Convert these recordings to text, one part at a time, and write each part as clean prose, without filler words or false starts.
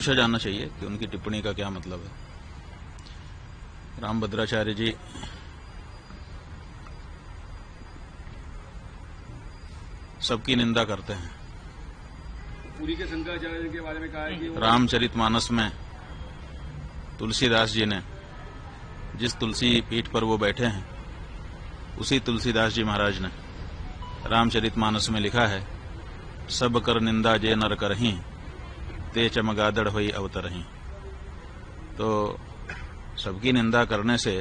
पूछा जाना चाहिए कि उनकी टिप्पणी का क्या मतलब है। रामभद्राचार्य जी सबकी निंदा करते हैं। पूरी के शंकराचार्य के बारे में कहा है कि रामचरितमानस में तुलसीदास जी ने जिस तुलसी पीठ पर वो बैठे हैं उसी तुलसीदास जी महाराज ने रामचरितमानस में लिखा है, सब कर निंदा जे नर करहीं ते चमगादड़ होई अवतरहीं। तो सबकी निंदा करने से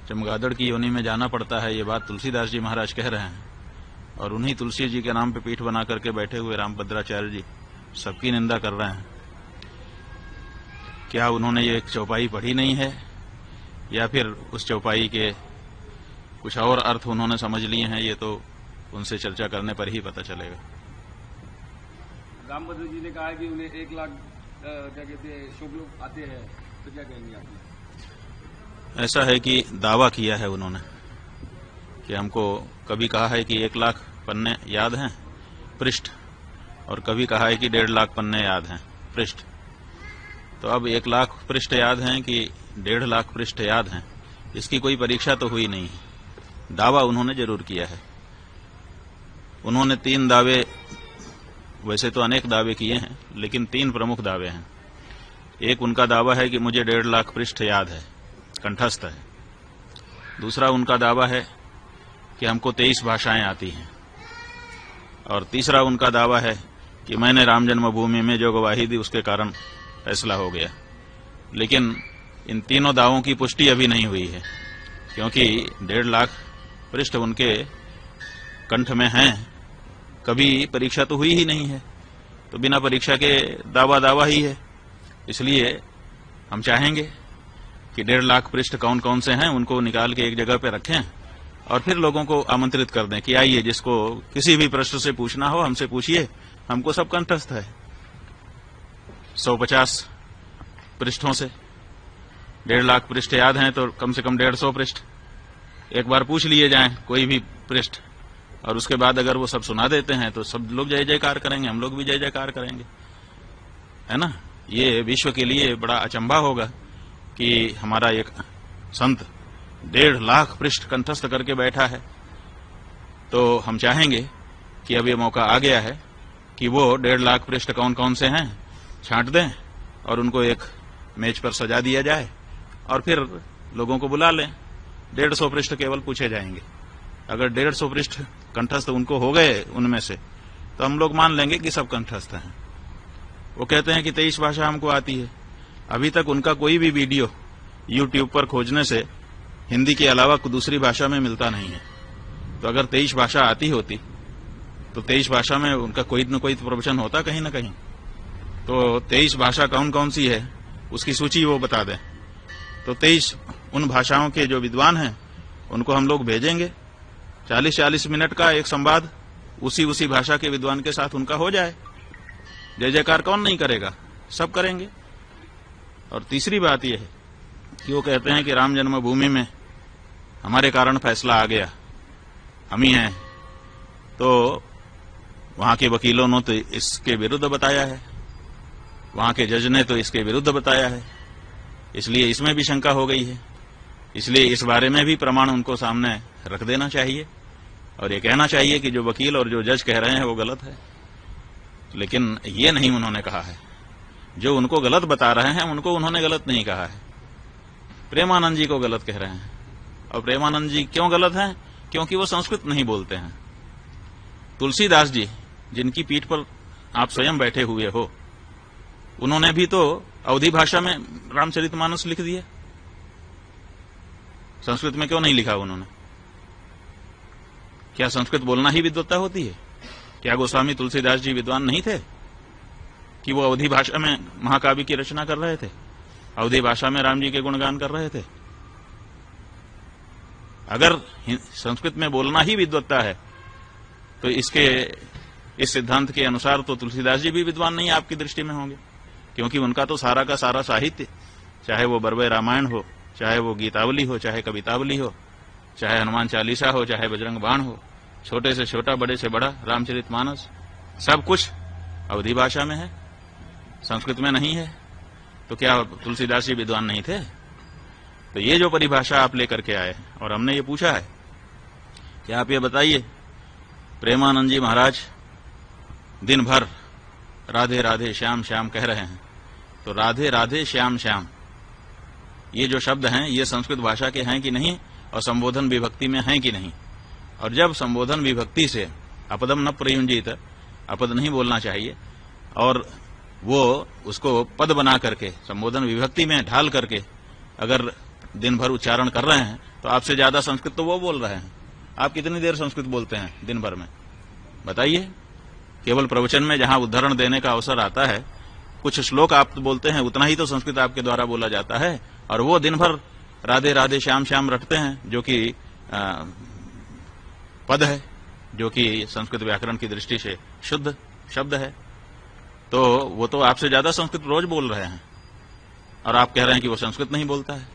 चमगादड़ की योनि में जाना पड़ता है, ये बात तुलसीदास जी महाराज कह रहे हैं। और उन्हीं तुलसी जी के नाम पे पीठ बना करके बैठे हुए रामभद्राचार्य जी सबकी निंदा कर रहे हैं। क्या उन्होंने ये एक चौपाई पढ़ी नहीं है या फिर उस चौपाई के कुछ और अर्थ उन्होंने समझ लिए हैं, ये तो उनसे चर्चा करने पर ही पता चलेगा। रामभद्र जी ने कहा है कि उन्हें 1 लाख क्या कहते हैं शुभ लोग आते हैं, तो क्या कहेंगे आप? ऐसा है कि दावा किया है उन्होंने कि हमको कभी कहा है कि 1 लाख पन्ने याद हैं पृष्ठ, और कभी कहा है कि 1.5 लाख पन्ने याद हैं पृष्ठ। तो अब 1 लाख पृष्ठ याद हैं कि 1.5 लाख पृष्ठ याद हैं, इसकी कोई परीक्षा तो हुई नहीं है। दावा उन्होंने जरूर किया है। उन्होंने 3 दावे, वैसे तो अनेक दावे किए हैं, लेकिन 3 प्रमुख दावे हैं। एक उनका दावा है कि मुझे 1.5 लाख पृष्ठ याद है, कंठस्थ है। दूसरा उनका दावा है कि हमको 23 भाषाएं आती हैं। और तीसरा उनका दावा है कि मैंने राम जन्मभूमि में जो गवाही दी उसके कारण फैसला हो गया। लेकिन इन तीनों दावों की पुष्टि अभी नहीं हुई है, क्योंकि 1.5 लाख पृष्ठ उनके कंठ में हैं, कभी परीक्षा तो हुई ही नहीं है, तो बिना परीक्षा के दावा ही है। इसलिए हम चाहेंगे कि 1.5 लाख पृष्ठ कौन कौन से हैं उनको निकाल के एक जगह पे रखें और फिर लोगों को आमंत्रित कर दें कि आइए, जिसको किसी भी प्रश्न से पूछना हो हमसे पूछिए, हमको सब कंठस्थ है। 150 पृष्ठों से 1.5 लाख पृष्ठ याद हैं, तो कम से कम 150 पृष्ठ एक बार पूछ लिए जाएं कोई भी पृष्ठ, और उसके बाद अगर वो सब सुना देते हैं तो सब लोग जय जयकार करेंगे, हम लोग भी जय जयकार करेंगे, है ना। ये विश्व के लिए बड़ा अचंभा होगा कि हमारा एक संत 1.5 लाख पृष्ठ कंठस्थ करके बैठा है। तो हम चाहेंगे कि अब ये मौका आ गया है कि वो 1.5 लाख पृष्ठ कौन कौन से हैं छांट दें और उनको एक मेज पर सजा दिया जाए और फिर लोगों को बुला लें। 150 पृष्ठ केवल पूछे जाएंगे। अगर 150 पृष्ठ कंठस्थ उनको हो गए उनमें से, तो हम लोग मान लेंगे कि सब कंठस्थ हैं। वो कहते हैं कि 23 भाषा हमको आती है। अभी तक उनका कोई भी वीडियो YouTube पर खोजने से हिंदी के अलावा दूसरी भाषा में मिलता नहीं है। तो अगर 23 भाषा आती होती तो 23 भाषा में उनका कोई न कोई प्रवचन होता कहीं न कहीं। तो 23 भाषा कौन कौन सी है उसकी सूची वो बता दें। तो 23 उन भाषाओं के जो विद्वान हैं उनको हम लोग भेजेंगे। 40-40 मिनट का एक संवाद उसी भाषा के विद्वान के साथ उनका हो जाए। जय जयकार कौन नहीं करेगा, सब करेंगे। और तीसरी बात यह है कि वो कहते हैं कि राम जन्मभूमि में हमारे कारण फैसला आ गया, हम ही हैं। तो वहां के वकीलों ने तो इसके विरुद्ध बताया है, वहां के जज ने तो इसके विरुद्ध बताया है, इसलिए इसमें भी शंका हो गई है। इसलिए इस बारे में भी प्रमाण उनको सामने रख देना चाहिए और ये कहना चाहिए कि जो वकील और जो जज कह रहे हैं वो गलत है। लेकिन ये नहीं उन्होंने कहा है। जो उनको गलत बता रहे हैं उनको उन्होंने गलत नहीं कहा है, प्रेमानंद जी को गलत कह रहे हैं। और प्रेमानंद जी क्यों गलत हैं? क्योंकि वो संस्कृत नहीं बोलते हैं। तुलसीदास जी जिनकी पीठ पर आप स्वयं बैठे हुए हो, उन्होंने भी तो अवधी भाषा में रामचरितमानस लिख दिया। संस्कृत में क्यों नहीं लिखा उन्होंने? क्या संस्कृत बोलना ही विद्वत्ता होती है? क्या गोस्वामी तुलसीदास जी विद्वान नहीं थे कि वो अवधी भाषा में महाकाव्य की रचना कर रहे थे, अवधी भाषा में राम जी के गुणगान कर रहे थे? अगर संस्कृत में बोलना ही विद्वत्ता है तो इस सिद्धांत के अनुसार तो तुलसीदास जी भी विद्वान नहीं आपकी दृष्टि में होंगे, क्योंकि उनका तो सारा का सारा साहित्य, चाहे वो बरवे रामायण हो, चाहे वो गीतावली हो, चाहे कवितावली हो, चाहे हनुमान चालीसा हो, चाहे बजरंग बाण हो, छोटे से छोटा बड़े से बड़ा रामचरितमानस, सब कुछ अवधी भाषा में है। संस्कृत में नहीं है, तो क्या तुलसीदास जी विद्वान नहीं थे? तो ये जो परिभाषा आप लेकर के आए और हमने ये पूछा है कि आप ये बताइए, प्रेमानंद जी महाराज दिन भर राधे राधे श्याम श्याम कह रहे हैं, तो राधे राधे श्याम श्याम ये जो शब्द हैं ये संस्कृत भाषा के हैं कि नहीं, और संबोधन विभक्ति में हैं कि नहीं? और जब संबोधन विभक्ति से अपदम न प्रयुंजित, अपद नहीं बोलना चाहिए, और वो उसको पद बना करके संबोधन विभक्ति में ढाल करके अगर दिन भर उच्चारण कर रहे हैं, तो आपसे ज्यादा संस्कृत तो वो बोल रहे हैं। आप कितनी देर संस्कृत बोलते हैं दिन भर में, बताइए? केवल प्रवचन में जहां उदाहरण देने का अवसर आता है, कुछ श्लोक आप बोलते हैं, उतना ही तो संस्कृत आपके द्वारा बोला जाता है, और वो दिन भर राधे राधे श्याम श्याम रटते हैं, जो कि पद है, जो कि संस्कृत व्याकरण की दृष्टि से शुद्ध शब्द है। तो वो तो आपसे ज्यादा संस्कृत रोज बोल रहे हैं, और आप कह रहे हैं कि वो संस्कृत नहीं बोलता है।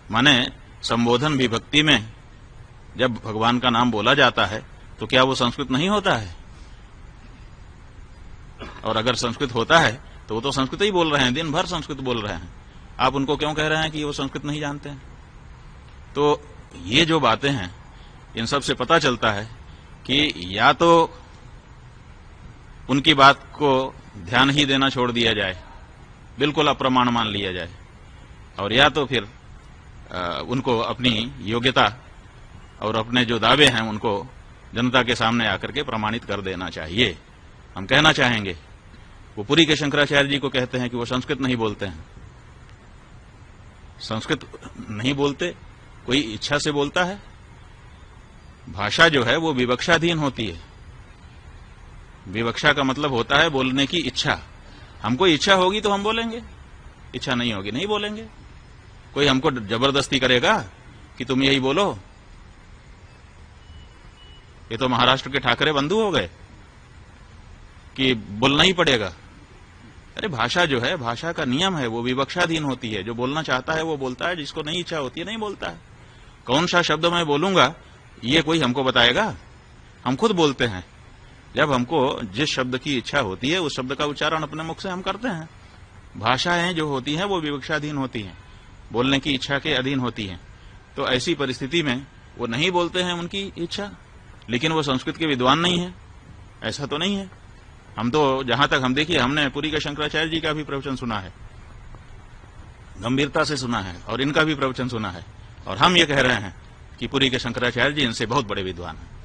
माने संबोधन विभक्ति में जब भगवान का नाम बोला जाता है तो क्या वो संस्कृत नहीं होता है? और अगर संस्कृत होता है तो वो तो संस्कृत ही बोल रहे हैं, दिन भर संस्कृत बोल रहे हैं। आप उनको क्यों कह रहे हैं कि वो संस्कृत नहीं जानते हैं? तो ये जो बातें हैं, इन सब से पता चलता है कि या तो उनकी बात को ध्यान ही देना छोड़ दिया जाए, बिल्कुल अप्रमाण मान लिया जाए, और या तो फिर उनको अपनी योग्यता और अपने जो दावे हैं उनको जनता के सामने आकर के प्रमाणित कर देना चाहिए। हम कहना चाहेंगे, वो पुरी के शंकराचार्य जी को कहते हैं कि वो संस्कृत नहीं बोलते हैं। संस्कृत नहीं बोलते, कोई इच्छा से बोलता है? भाषा जो है वो विवक्षाधीन होती है। विवक्षा का मतलब होता है बोलने की इच्छा। हमको इच्छा होगी तो हम बोलेंगे, इच्छा नहीं होगी नहीं बोलेंगे। कोई हमको जबरदस्ती करेगा कि तुम यही बोलो? ये तो महाराष्ट्र के ठाकरे बंधु हो गए कि बोलना ही पड़ेगा। अरे भाषा जो है, भाषा का नियम है, वो विवक्षाधीन होती है। जो बोलना चाहता है वो बोलता है, जिसको नहीं इच्छा होती है नहीं बोलता है। कौन सा शब्द मैं बोलूंगा ये कोई हमको बताएगा? हम खुद बोलते हैं। जब हमको जिस शब्द की इच्छा होती है उस शब्द का उच्चारण अपने मुख से हम करते हैं। भाषाएं जो होती हैं वो विवक्षाधीन होती हैं, बोलने की इच्छा के अधीन होती हैं। तो ऐसी परिस्थिति में वो नहीं बोलते हैं उनकी इच्छा, लेकिन वो संस्कृत के विद्वान नहीं है, ऐसा तो नहीं है। हम तो जहां तक हम देखिए, हमने पुरी के शंकराचार्य जी का भी प्रवचन सुना है, गंभीरता से सुना है, और इनका भी प्रवचन सुना है, और हम ये कह रहे हैं कि पुरी के शंकराचार्य जी इनसे बहुत बड़े विद्वान हैं।